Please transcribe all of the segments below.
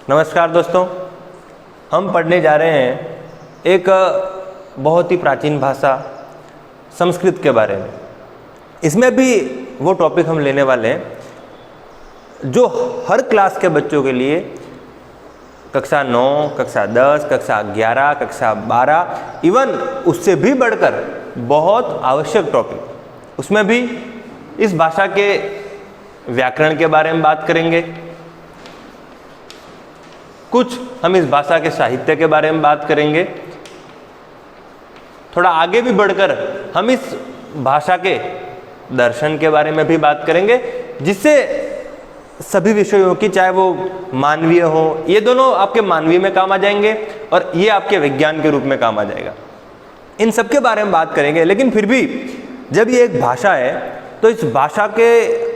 नमस्कार दोस्तों, हम पढ़ने जा रहे हैं एक बहुत ही प्राचीन भाषा संस्कृत के बारे में। इसमें भी वो टॉपिक हम लेने वाले हैं जो हर क्लास के बच्चों के लिए कक्षा 9, कक्षा 10, कक्षा 11, कक्षा 12, इवन उससे भी बढ़कर बहुत आवश्यक टॉपिक। उसमें भी इस भाषा के व्याकरण के बारे में बात करेंगे, कुछ हम इस भाषा के साहित्य के बारे में बात करेंगे, थोड़ा आगे भी बढ़कर हम इस भाषा के दर्शन के बारे में भी बात करेंगे, जिससे सभी विषयों की, चाहे वो मानवीय हो, ये दोनों आपके मानवीय में काम आ जाएंगे और ये आपके विज्ञान के रूप में काम आ जाएगा। इन सब के बारे में बात करेंगे। लेकिन फिर भी जब ये एक भाषा है तो इस भाषा के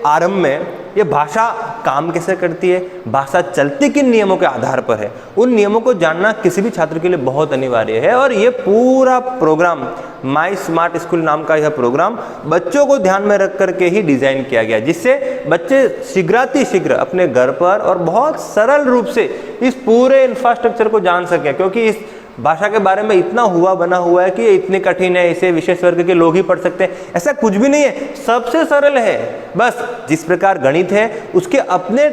आरंभ में ये भाषा काम कैसे करती है, भाषा चलती किन नियमों के आधार पर है, उन नियमों को जानना किसी भी छात्र के लिए बहुत अनिवार्य है। और ये पूरा प्रोग्राम, माई स्मार्ट स्कूल नाम का यह प्रोग्राम बच्चों को ध्यान में रख करके ही डिज़ाइन किया गया, जिससे बच्चे शीघ्रातिशीघ्र अपने घर पर और बहुत सरल रूप से इस पूरे इंफ्रास्ट्रक्चर को जान सकें। क्योंकि इस भाषा के बारे में इतना हुआ बना हुआ है कि ये इतनी कठिन है, इसे विशेष वर्ग के लोग ही पढ़ सकते हैं, ऐसा कुछ भी नहीं है, सबसे सरल है। बस जिस प्रकार गणित है उसके अपने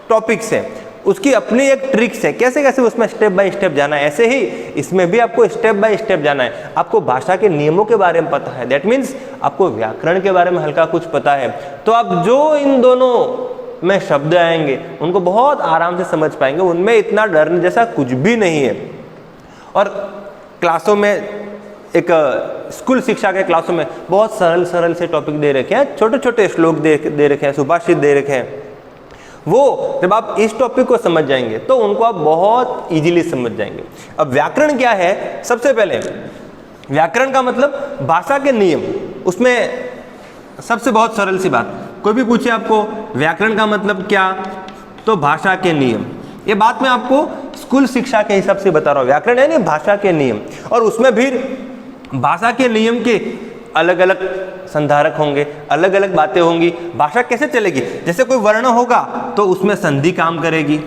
टॉपिक्स हैं, उसकी अपनी एक ट्रिक्स है, कैसे कैसे उसमें स्टेप बाय स्टेप जाना है, ऐसे ही इसमें भी आपको स्टेप बाय स्टेप जाना है। आपको भाषा के नियमों के बारे में पता है, दैट मीन्स आपको व्याकरण के बारे में हल्का कुछ पता है, तो आप जो इन दोनों में शब्द आएंगे उनको बहुत आराम से समझ पाएंगे। उनमें इतना डरने जैसा कुछ भी नहीं है। और क्लासों में, एक स्कूल शिक्षा के क्लासों में बहुत सरल सरल से टॉपिक दे रखे हैं, छोटे छोटे श्लोक दे रखे हैं, सुभाषित दे रखे हैं। वो जब आप इस टॉपिक को समझ जाएंगे तो उनको आप बहुत इजीली समझ जाएंगे। अब व्याकरण क्या है? सबसे पहले व्याकरण का मतलब भाषा के नियम। उसमें सबसे बहुत सरल सी बात, कोई भी पूछे आपको व्याकरण का मतलब क्या, तो भाषा के नियम। ये बात मैं आपको स्कूल शिक्षा के हिसाब से बता रहा हूँ। व्याकरण है ना भाषा के नियम, और उसमें भी भाषा के नियम के अलग अलग संधारक होंगे, अलग अलग बातें होंगी। भाषा कैसे चलेगी? जैसे कोई वर्ण होगा तो उसमें संधि काम करेगी,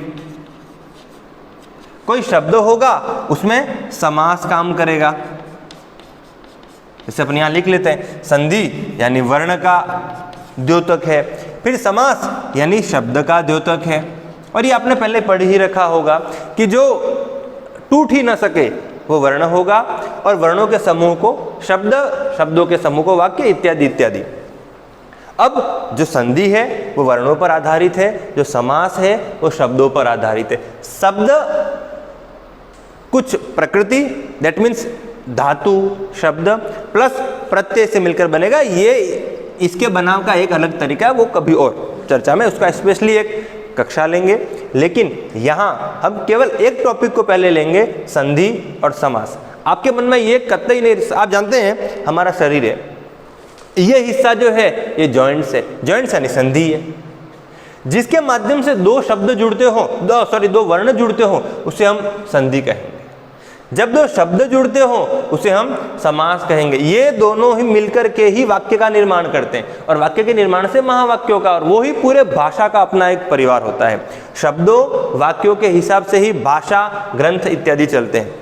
कोई शब्द होगा उसमें समास काम करेगा। जैसे अपन यहाँ लिख लेते हैं, संधि यानी वर्ण का द्योतक है, फिर समास यानी शब्द का द्योतक है। और ये आपने पहले पढ़ ही रखा होगा कि जो टूट ही ना सके वो वर्ण होगा, और वर्णों के समूह को शब्द, शब्दों के समूह को वाक्य, इत्यादि इत्यादि। अब जो संधि है वो वर्णों पर आधारित है, जो समास है वो शब्दों पर आधारित है। शब्द कुछ प्रकृति, दैट मीन्स धातु शब्द प्लस प्रत्यय से मिलकर बनेगा। ये इसके बनाव का एक अलग तरीका है, वो कभी और चर्चा में उसका स्पेशली एक कक्षा लेंगे। लेकिन यहाँ हम केवल एक टॉपिक को पहले लेंगे, संधि और समास। आपके मन में ये कतई नहीं, आप जानते हैं हमारा शरीर है, ये हिस्सा जो है ये जॉइंट्स है, जॉइंट्स यानी संधि है, जिसके माध्यम से दो शब्द जुड़ते हो, दो वर्ण जुड़ते हो, उसे हम संधि कहेंगे। जब दो शब्द जुड़ते हो उसे हम समास कहेंगे। ये दोनों ही मिलकर के ही वाक्य का निर्माण करते हैं, और वाक्य के निर्माण से महावाक्यों का, और वो ही पूरे भाषा का अपना एक परिवार होता है। शब्दों वाक्यों के हिसाब से ही भाषा, ग्रंथ इत्यादि चलते हैं।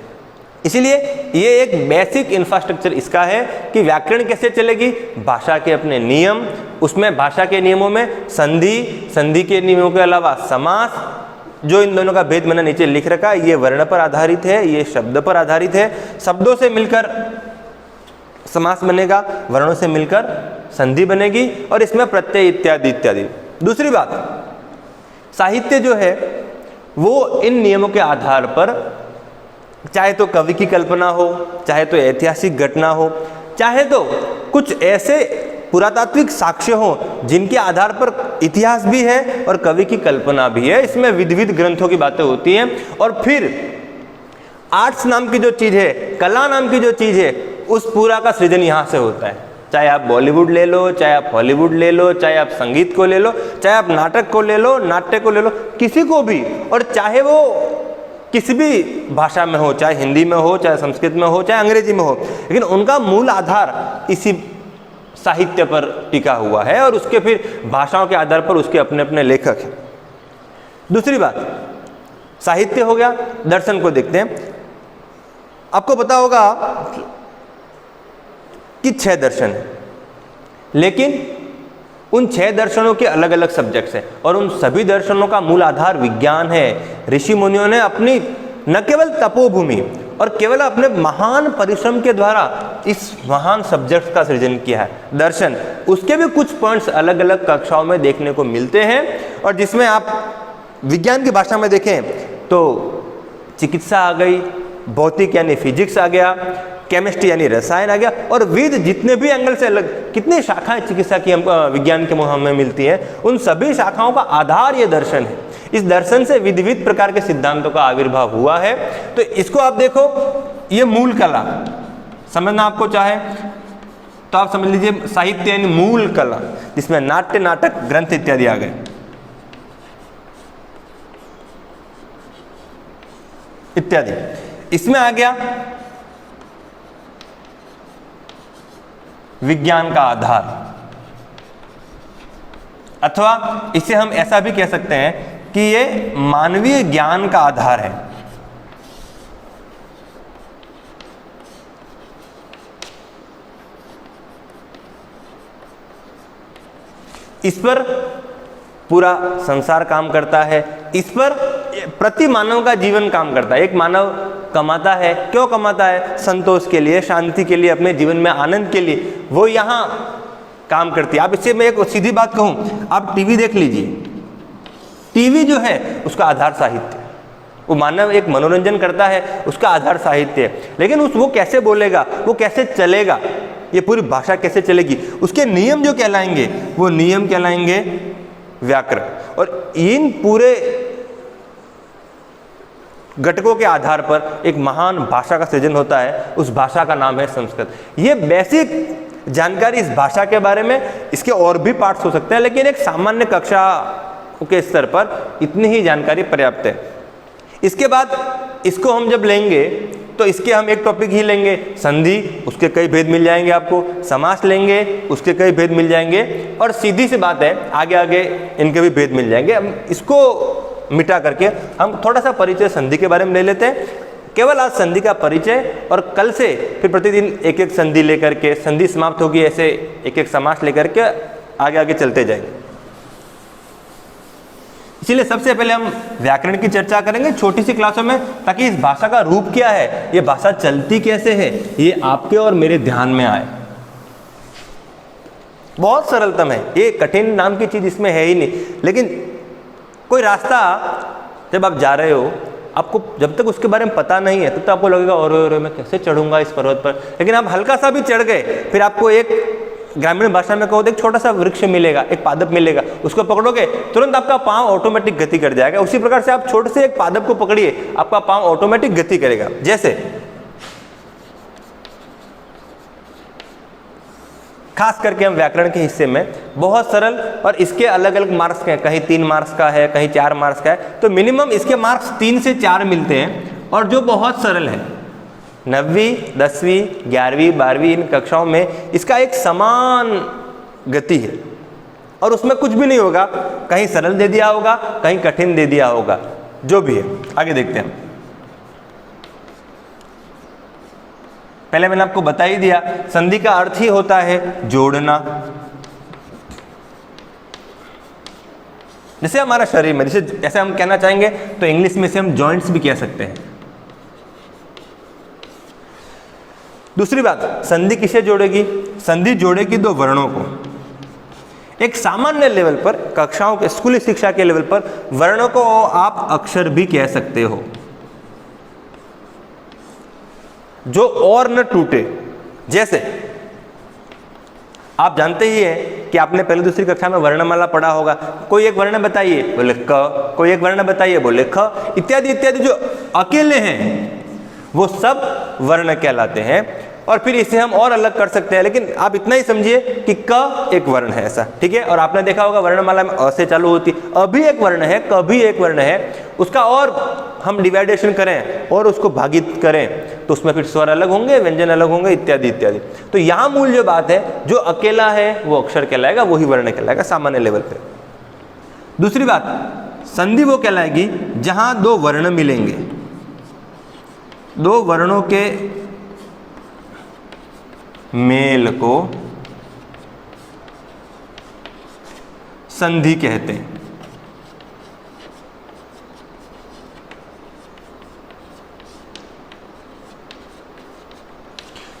इसीलिए ये एक बेसिक इंफ्रास्ट्रक्चर इसका है कि व्याकरण कैसे चलेगी, भाषा के अपने नियम, उसमें भाषा के नियमों में संधि, संधि के नियमों के अलावा समास, जो इन दोनों का भेद मैंने नीचे लिख रखा है, ये वर्ण पर आधारित है, ये शब्द पर आधारित है। शब्दों से मिलकर समास बनेगा, वर्णों से मिलकर संधि बनेगी, और इसमें प्रत्यय इत्यादि इत्यादि। दूसरी बात, साहित्य जो है वो इन नियमों के आधार पर, चाहे तो कवि की कल्पना हो, चाहे तो ऐतिहासिक घटना हो, चाहे तो कुछ ऐसे पुरातात्विक साक्ष्य हो जिनके आधार पर इतिहास भी है और कवि की कल्पना भी है, इसमें विविध ग्रंथों की बातें होती हैं। और फिर आर्ट्स नाम की जो चीज़ है, कला नाम की जो चीज़ है, उस पूरा का सृजन यहाँ से होता है। चाहे आप बॉलीवुड ले लो, चाहे आप हॉलीवुड ले लो, चाहे आप संगीत को ले लो, चाहे आप नाटक को ले लो, नाट्य को ले लो, किसी को भी, और चाहे वो किसी भी भाषा में हो, चाहे हिंदी में हो, चाहे संस्कृत में हो, चाहे अंग्रेजी में हो, लेकिन उनका मूल आधार इसी साहित्य पर टिका हुआ है, और उसके फिर भाषाओं के आधार पर उसके अपने अपने लेखक हैं। दूसरी बात, साहित्य हो गया। दर्शन को देखते हैं। आपको पता होगा कि 6 दर्शन है, लेकिन उन 6 दर्शनों के अलग अलग सब्जेक्ट्स हैं और उन सभी दर्शनों का मूल आधार विज्ञान है। ऋषि मुनियों ने अपनी न केवल तपोभूमि और केवल अपने महान परिश्रम के द्वारा इस महान सब्जेक्ट का सृजन किया है। दर्शन, उसके भी कुछ पॉइंट्स अलग अलग कक्षाओं में देखने को मिलते हैं और जिसमें आप विज्ञान की भाषा में देखें तो चिकित्सा आ गई, भौतिक यानी फिजिक्स आ गया, केमिस्ट्री यानी रसायन आ गया, और विद जितने भी एंगल से अलग कितनी शाखाएं चिकित्सा की विज्ञान के हमें मिलती हैं, उन सभी शाखाओं का आधार ये दर्शन है। इस दर्शन से विविध प्रकार के सिद्धांतों का आविर्भाव हुआ है। तो इसको आप देखो, ये मूल कला समझना आपको चाहे तो आप समझ लीजिए साहित्य यानी मूल कला, जिसमें नाट्य, नाटक, ग्रंथ इत्यादि आ गए। इत्यादि इसमें आ गया विज्ञान का आधार, अथवा इसे हम ऐसा भी कह सकते हैं कि ये मानवीय ज्ञान का आधार है। इस पर पूरा संसार काम करता है, इस पर प्रति मानव का जीवन काम करता है। एक मानव कमाता है, क्यों कमाता है? संतोष के लिए, शांति के लिए, अपने जीवन में आनंद के लिए वो यहाँ काम करती है। आप इससे मैं एक सीधी बात कहूँ, आप टीवी देख लीजिए, टीवी जो है उसका आधार साहित्य है। वो मानव एक मनोरंजन करता है, उसका आधार साहित्य है। लेकिन वो कैसे बोलेगा, वो कैसे चलेगा, ये पूरी भाषा कैसे चलेगी, उसके नियम जो कहलाएंगे वो नियम कहलाएंगे व्याकरण। और इन पूरे घटकों के आधार पर एक महान भाषा का सृजन होता है, उस भाषा का नाम है संस्कृत। ये बेसिक जानकारी इस भाषा के बारे में, इसके और भी पार्ट्स हो सकते हैं, लेकिन एक सामान्य कक्षा के स्तर पर इतनी ही जानकारी पर्याप्त है। इसके बाद इसको हम जब लेंगे तो इसके हम एक टॉपिक ही लेंगे, संधि, उसके कई भेद मिल जाएंगे आपको, समास लेंगे, उसके कई भेद मिल जाएंगे, और सीधी सी बात है आगे आगे इनके भी भेद मिल जाएंगे। हम इसको मिटा करके हम थोड़ा सा परिचय संधि के बारे में ले लेते हैं। केवल आज संधि का परिचय, और कल से फिर प्रतिदिन एक एक संधि लेकर के, संधि समाप्त होगी ऐसे एक एक समास लेकर के आगे आगे चलते जाएंगे। इसलिए सबसे पहले हम व्याकरण की चर्चा करेंगे छोटी सी क्लासों में, ताकि इस भाषा का रूप क्या है, ये भाषा चलती कैसे है, ये आपके और मेरे ध्यान में आए। बहुत सरलतम है, ये कठिन नाम की चीज इसमें है ही नहीं। लेकिन कोई रास्ता जब आप जा रहे हो, आपको जब तक उसके बारे में पता नहीं है तब तक आपको लगेगा और मैं कैसे चढ़ूंगा इस पर्वत पर। लेकिन आप हल्का सा भी चढ़ गए, फिर आपको एक ग्रामीण भाषा में कहो तो एक छोटा सा वृक्ष मिलेगा, एक पादप मिलेगा, उसको पकड़ोगे तुरंत आपका पांव ऑटोमेटिक गति कर जाएगा। उसी प्रकार से आप छोटे से एक पादप को पकड़िए, आपका पांव ऑटोमेटिक गति करेगा। जैसे खास करके हम व्याकरण के हिस्से में बहुत सरल, और इसके अलग अलग मार्क्स के हैं, कहीं 3 मार्क्स का है, कहीं 4 मार्क्स का है, तो मिनिमम इसके मार्क्स 3 से 4 मिलते हैं। और जो बहुत सरल है, 9वीं, 10वीं, 11वीं, 12वीं इन कक्षाओं में इसका एक समान गति है, और उसमें कुछ भी नहीं होगा, कहीं सरल दे दिया होगा, कहीं कठिन दे दिया होगा, जो भी है। आगे देखते हैं। पहले मैंने आपको बता ही दिया, संधि का अर्थ ही होता है जोड़ना। जैसे हमारा शरीर में, जैसे हम कहना चाहेंगे तो इंग्लिश में से हम जॉइंट्स भी कह सकते हैं। दूसरी बात, संधि किसे जोड़ेगी? संधि जोड़ेगी 2 वर्णों को। एक सामान्य लेवल पर, कक्षाओं के स्कूली शिक्षा के लेवल पर, वर्णों को आप अक्षर भी कह सकते हो, जो और न टूटे। जैसे आप जानते ही हैं कि आपने पहली दूसरी कक्षा में वर्णमाला पढ़ा होगा। कोई एक वर्ण बताइए, बोले क, कोई एक वर्ण बताइए, बोले ख, इत्यादि इत्यादि। जो अकेले हैं वो सब वर्ण कहलाते हैं। और फिर इसे हम और अलग कर सकते हैं, लेकिन आप इतना ही समझिए कि क एक वर्ण है, ऐसा, ठीक है। और आपने देखा होगा वर्णमाला में अ से चालू होती, अभी एक वर्ण है, कभी एक वर्ण है, उसका और हम डिवाइडेशन करें और उसको भागित करें तो उसमें फिर स्वर अलग होंगे, व्यंजन अलग होंगे, इत्यादि इत्यादि। तो यहाँ मूल जो बात है, जो अकेला है वो अक्षर कहलाएगा, वही वर्ण कहलाएगा सामान्य लेवल पे। दूसरी बात, संधि वो कहलाएगी जहां दो वर्ण मिलेंगे, दो वर्णों के मेल को संधि कहते हैं।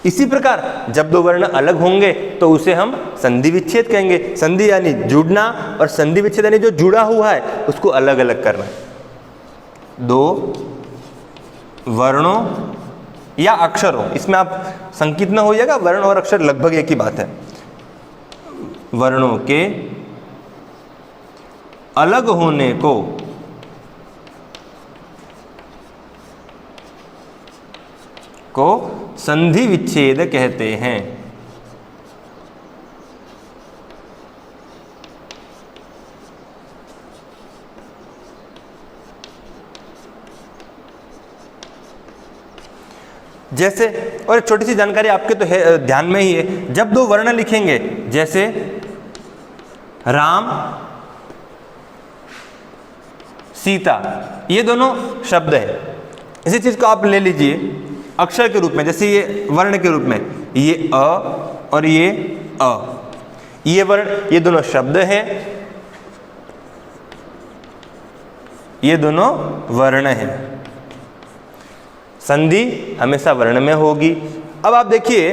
इसी प्रकार जब दो वर्ण अलग होंगे तो उसे हम संधि विच्छेद कहेंगे। संधि यानी जुड़ना, और संधि विच्छेद यानी जो जुड़ा हुआ है उसको अलग अलग करना। दो वर्णों या अक्षरों, इसमें आप संकित न हो जाएगा, वर्ण और अक्षर लगभग एक ही बात है। वर्णों के अलग होने को संधि विच्छेद कहते हैं। जैसे, और एक छोटी सी जानकारी आपके तो है, ध्यान में ही है, जब दो वर्ण लिखेंगे जैसे राम सीता, ये दोनों शब्द है। इसी चीज को आप ले लीजिए अक्षर के रूप में, जैसे ये वर्ण के रूप में, ये अ और ये अ, ये वर्ण, ये दोनों शब्द हैं, ये दोनों वर्ण हैं। संधि हमेशा वर्ण में होगी। अब आप देखिए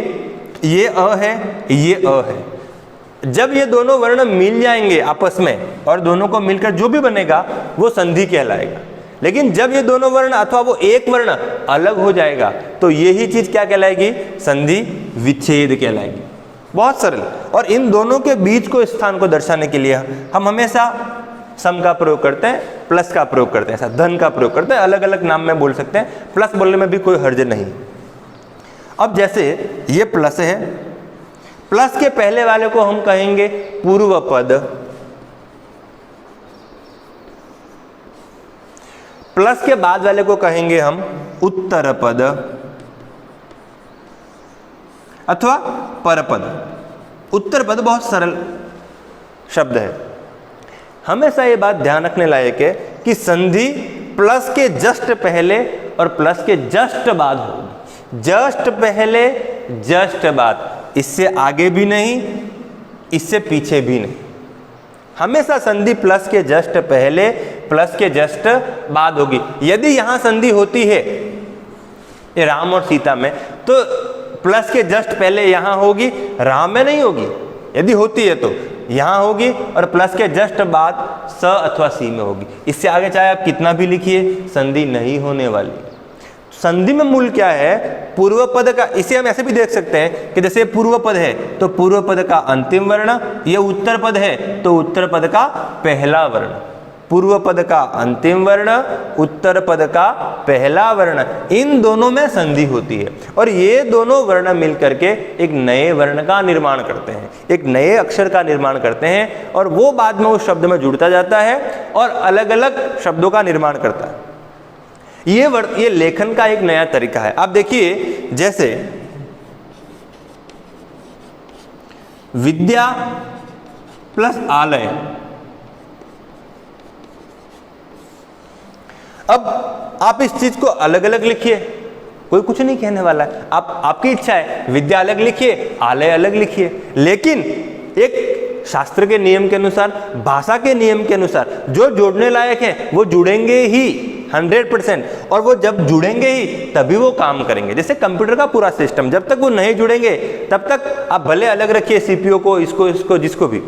ये अ है, ये अ है। जब ये दोनों वर्ण मिल जाएंगे आपस में और दोनों को मिलकर जो भी बनेगा वो संधि कहलाएगा। लेकिन जब ये दोनों वर्ण अथवा वो एक वर्ण अलग हो जाएगा तो यही चीज क्या कहलाएगी? संधि विच्छेद कहलाएगी। बहुत सरल। और इन दोनों के बीच को स्थान को दर्शाने के लिए हम हमेशा सम का प्रयोग करते हैं, प्लस का प्रयोग करते हैं, ऐसा धन का प्रयोग करते हैं। अलग अलग नाम में बोल सकते हैं, प्लस बोलने में भी कोई हर्ज नहीं। अब जैसे ये प्लस है, प्लस के पहले वाले को हम कहेंगे पूर्व पद, प्लस के बाद वाले को कहेंगे हम उत्तर पद अथवा परपद। उत्तर पद बहुत सरल शब्द है। हमेशा ये बात ध्यान रखने लायक है कि संधि प्लस के जस्ट पहले और प्लस के जस्ट बाद होगी। जस्ट पहले, जस्ट बाद, इससे आगे भी नहीं, इससे पीछे भी नहीं। हमेशा संधि प्लस के जस्ट पहले, प्लस के जस्ट बाद होगी। यदि यहां संधि होती है राम और सीता में तो प्लस के जस्ट पहले यहां होगी, राम में नहीं होगी। यदि होती है तो यहां होगी और प्लस के जस्ट बाद स अथवा सी में होगी। इससे आगे चाहे आप कितना भी लिखिए संधि नहीं होने वाली। संधि में मूल क्या है? पूर्व पद का। इसे हम ऐसे भी देख सकते हैं कि जैसे पूर्व पद है तो पूर्व पद का अंतिम वर्ण, ये उत्तर पद है तो उत्तर पद का पहला वर्ण। पूर्व पद का अंतिम वर्ण, उत्तर पद का पहला वर्ण, इन दोनों में संधि होती है और ये दोनों वर्ण मिलकर के एक नए वर्ण का निर्माण करते हैं, एक नए अक्षर का निर्माण करते हैं और वो बाद में उस शब्द में जुड़ता जाता है और अलग अलग शब्दों का निर्माण करता है। ये लेखन का एक नया तरीका है। आप देखिए जैसे विद्या प्लस आलय। अब आप इस चीज को अलग अलग लिखिए, कोई कुछ नहीं कहने वाला है। आपकी इच्छा है विद्या अलग लिखिए, आलय अलग लिखिए, लेकिन एक शास्त्र के नियम के अनुसार, भाषा के नियम के अनुसार जो जोड़ने लायक है वो जुड़ेंगे ही 100%। और वो जब जुड़ेंगे ही तभी वो काम करेंगे। जैसे कंप्यूटर का पूरा सिस्टम, जब तक वो नहीं जुड़ेंगे तब तक आप भले अलग रखिए सीपीयू को, इसको जिसको भी,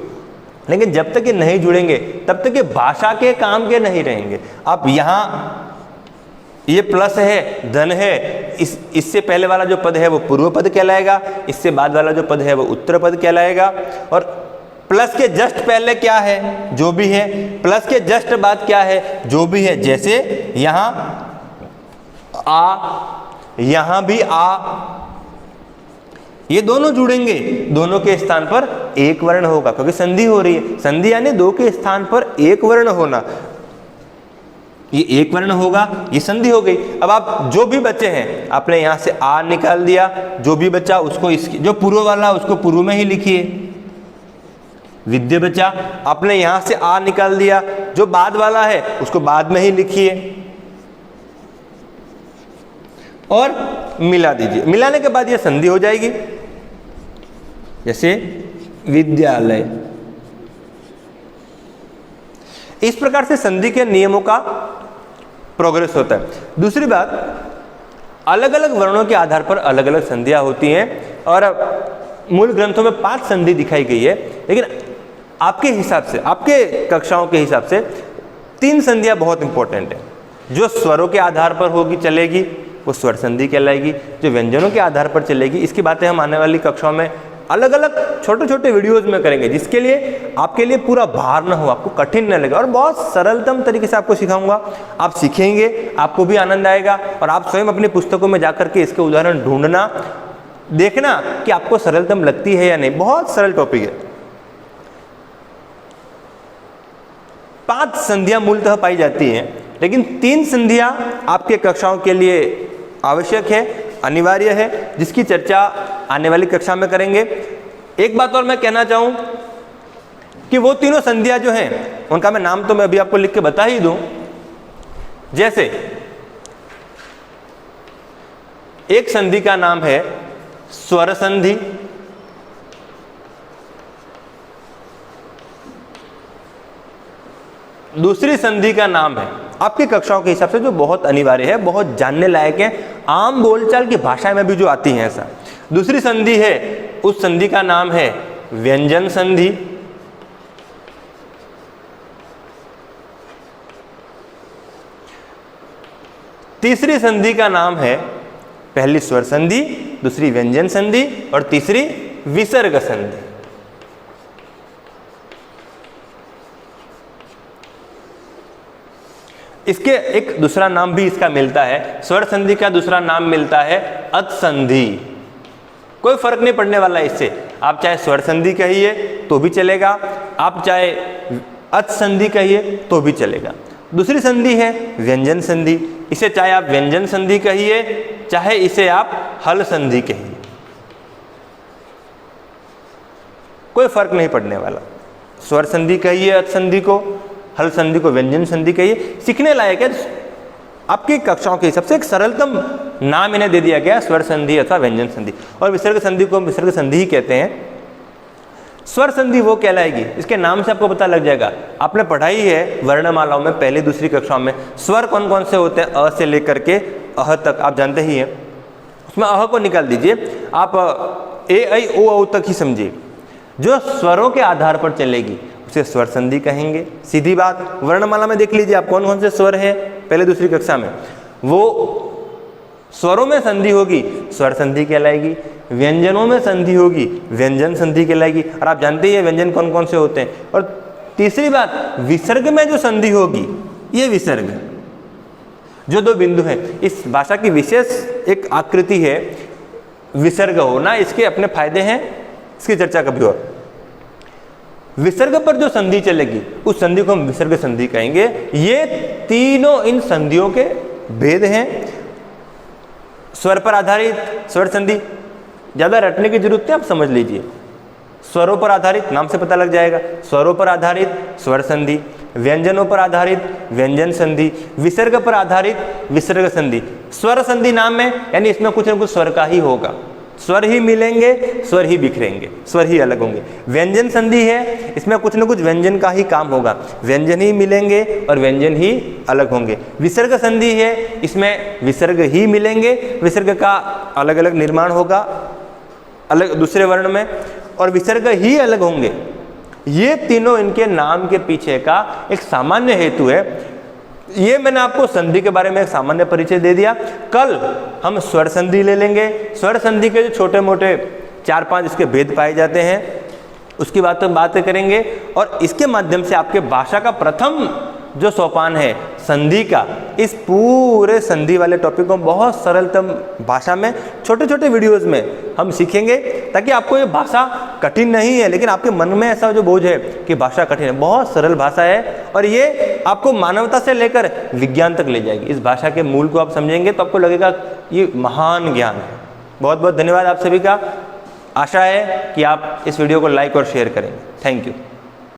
लेकिन जब तक ये नहीं जुड़ेंगे तब तक ये भाषा के काम के नहीं रहेंगे। आप यहाँ ये प्लस है, धन है, इससे पहले वाला जो पद है वो पूर्व पद कहलाएगा, इससे बाद वाला जो पद है वो उत्तर पद कहलाएगा। और प्लस के जस्ट पहले क्या है? जो भी है। प्लस के जस्ट बाद क्या है? जो भी है। जैसे यहाँ आ, यहाँ भी आ, ये दोनों जुड़ेंगे, दोनों के स्थान पर एक वर्ण होगा क्योंकि संधि हो रही है। संधि यानी दो के स्थान पर एक वर्ण होना। ये एक वर्ण होगा, ये संधि हो गई। अब आप जो भी बचे हैं, आपने यहां से आ निकाल दिया, जो भी बचा उसको इसकी जो पूर्व वाला उसको पूर्व में ही लिखिए। विद्या बचा, आपने यहां से आ निकाल दिया, जो बाद वाला है उसको बाद में ही लिखिए और मिला दीजिए। मिलाने के बाद ये संधि हो जाएगी, जैसे विद्यालय। इस प्रकार से संधि के नियमों का प्रोग्रेस होता है। दूसरी बात, अलग अलग वर्णों के आधार पर अलग अलग संधियां होती हैं और मूल ग्रंथों में 5 संधि दिखाई गई है, लेकिन आपके हिसाब से, आपके कक्षाओं के हिसाब से 3 संधियां बहुत इंपॉर्टेंट है। जो स्वरों के आधार पर होगी चलेगी वो स्वर संधि कहलाएगी, जो व्यंजनों के आधार पर चलेगी, इसकी बातें हम आने वाली कक्षाओं में अलग अलग छोटे छोटे वीडियोस में करेंगे, जिसके लिए आपके लिए पूरा भार न हो, आपको कठिन न लगे और बहुत सरलतम तरीके से आपको सिखाऊंगा। आप सीखेंगे, आपको भी आनंद आएगा और आप स्वयं अपनी पुस्तकों में जाकर के इसके उदाहरण ढूंढना, देखना कि आपको सरलतम लगती है या नहीं। बहुत सरल टॉपिक है। 5 संधियां मूलतः पाई जाती हैं, लेकिन 3 संधियां आपके कक्षाओं के लिए आवश्यक है, अनिवार्य है, जिसकी चर्चा आने वाली कक्षा में करेंगे। एक बात और मैं कहना चाहूं कि वो तीनों संधियां जो हैं उनका मैं नाम तो मैं अभी आपको लिख के बता ही दूं। जैसे एक संधि का नाम है स्वर संधि, दूसरी संधि का नाम है, आपकी कक्षाओं के हिसाब से जो बहुत अनिवार्य है, बहुत जानने लायक है, आम बोलचाल की भाषा में भी जो आती है ऐसा। दूसरी संधि है, उस संधि का नाम है व्यंजन संधि। तीसरी संधि का नाम है, पहली स्वर संधि, दूसरी व्यंजन संधि और तीसरी विसर्ग संधि। इसके एक दूसरा नाम भी इसका मिलता है, स्वर संधि का दूसरा नाम मिलता है अत संधि। कोई फर्क नहीं पड़ने वाला इससे, आप चाहे स्वर संधि कहिए तो भी चलेगा, आप चाहे अत संधि कहिए तो भी चलेगा। दूसरी संधि है व्यंजन संधि, इसे चाहे आप व्यंजन संधि कहिए चाहे इसे आप हल संधि कहिए, कोई फर्क नहीं पड़ने वाला। स्वर संधि कहिए अत संधि को, हल संधि को व्यंजन संधि कहिए, सीखने लायक है। आपकी कक्षाओं के हिसाब से एक सरलतम नाम इन्हें दे दिया गया, स्वर संधि अथवा व्यंजन संधि। और विसर्ग संधि को विसर्ग संधि ही कहते हैं। स्वर संधि वो कहलाएगी, इसके नाम से आपको पता लग जाएगा। आपने पढ़ाई है वर्णमालाओं में पहली दूसरी कक्षाओं में, स्वर कौन कौन से होते हैं, अ से लेकर के अह तक आप जानते ही हैं। उसमें अह को निकाल दीजिए, आप ए ऐ ओ औ तक ही समझिए। जो स्वरों के आधार पर चलेगी उसे स्वर संधि कहेंगे, सीधी बात। वर्णमाला में देख लीजिए आप कौन कौन से स्वर है पहले दूसरी कक्षा में, वो स्वरों में संधि होगी स्वर संधि कहलाएगी, व्यंजनों में संधि होगी व्यंजन संधि कहलाएगी। और आप जानते ही हैं व्यंजन कौन कौन से होते हैं। और तीसरी बात, विसर्ग में जो संधि होगी, ये विसर्ग जो 2 बिंदु हैं, इस भाषा की विशेष एक आकृति है विसर्ग होना, इसके अपने फायदे हैं, इसकी चर्चा कभी और। विसर्ग पर जो संधि चलेगी उस संधि को हम विसर्ग संधि कहेंगे। ये तीनों इन संधियों के भेद हैं। स्वर पर आधारित स्वर संधि, ज़्यादा रटने की जरूरत है, आप समझ लीजिए। स्वरों पर आधारित, नाम से पता लग जाएगा, स्वरों पर आधारित स्वर संधि, व्यंजनों पर आधारित व्यंजन संधि, विसर्ग पर आधारित विसर्ग संधि। स्वर संधि नाम में यानी इसमें कुछ न कुछ स्वर का ही होगा, स्वर ही मिलेंगे, स्वर ही बिखरेंगे, स्वर ही अलग होंगे। व्यंजन संधि है, इसमें कुछ न कुछ व्यंजन का ही काम होगा, व्यंजन ही मिलेंगे और व्यंजन ही अलग होंगे। विसर्ग संधि है, इसमें विसर्ग ही मिलेंगे, विसर्ग का अलग अलग निर्माण होगा अलग दूसरे वर्ण में, और विसर्ग ही अलग होंगे। ये तीनों इनके नाम के पीछे का एक सामान्य हेतु है। ये मैंने आपको संधि के बारे में एक सामान्य परिचय दे दिया। कल हम स्वर संधि ले लेंगे। स्वर संधि के जो छोटे मोटे 4-5 इसके भेद पाए जाते हैं उसकी बातें करेंगे, और इसके माध्यम से आपके भाषा का प्रथम जो सोपान है संधि का, इस पूरे संधि वाले टॉपिक को बहुत सरलतम भाषा में छोटे छोटे वीडियोस में हम सीखेंगे, ताकि आपको ये भाषा कठिन नहीं है, लेकिन आपके मन में ऐसा जो बोझ है कि भाषा कठिन है, बहुत सरल भाषा है और ये आपको मानवता से लेकर विज्ञान तक ले जाएगी। इस भाषा के मूल को आप समझेंगे तो आपको लगेगा ये महान ज्ञान है। बहुत बहुत धन्यवाद आप सभी का। आशा है कि आप इस वीडियो को लाइक और शेयर करेंगे। Thank you.